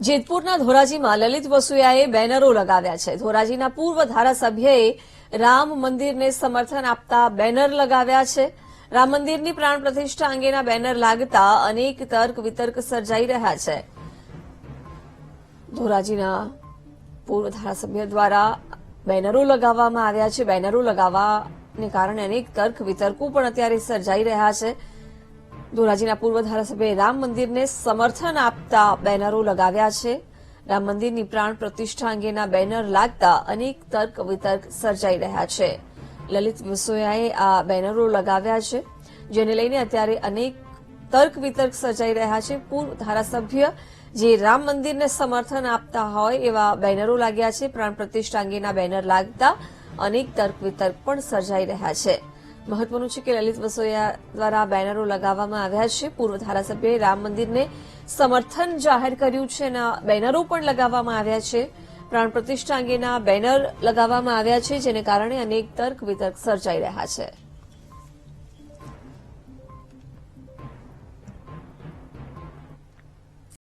જેતપુરના ધોરાજીમાં લલિત વસુયાએ બેનરો લગાવ્યા છે। ધોરાજીના પૂર્વ ધારાસભ્યએ રામ મંદિરને સમર્થન આપતા બેનર લગાવ્યા છે। રામ મંદિરની પ્રાણ પ્રતિષ્ઠા અંગેના બેનર લાગતા અનેક તર્ક વિતર્ક સર્જાઈ રહ્યા છે। ધોરાજીના પૂર્વ ધારાસભ્ય દ્વારા બેનરો લગાવવામાં આવ્યા છે। બેનરો લગાવવાને કારણે અનેક તર્ક વિતર્કો પણ અત્યારે સર્જાઈ રહ્યા છે। ધોરાજીના પૂર્વ ધારાસભ્યએ રામ મંદિરને સમર્થન આપતા બેનરો લગાવ્યા છે। રામ મંદિરની પ્રાણ પ્રતિષ્ઠા અંગેના બેનર લાગતા અનેક તર્ક વિતર્ક સર્જાઈ રહ્યા છે। લલિત વસોયાએ આ બેનરો લગાવ્યા છે, જેને લઈને અત્યારે અનેક તર્ક વિતર્ક સર્જાઈ રહ્યા છે। પૂર્વ ધારાસભ્ય જે રામ મંદિરને સમર્થન આપતા હોય એવા બેનરો લાગ્યા છે। પ્રાણ પ્રતિષ્ઠા અંગેના બેનર લાગતા અનેક તર્ક વિતર્ક પણ સર્જાઈ રહ્યા છે। મહત્વનું છે કે લલિત વસોયા દ્વારા બેનરો લગાવવામાં આવ્યા છે। પૂર્વ ધારાસભ્યએ રામ મંદિરને સમર્થન જાહેર કર્યું છે અને બેનરો પણ લગાવવામાં આવ્યા છે। પ્રાણ પ્રતિષ્ઠા અંગેના બેનર લગાવવામાં આવ્યા છે, જેને કારણે અનેક તર્ક વિતર્ક સર્જાઈ રહ્યા છે।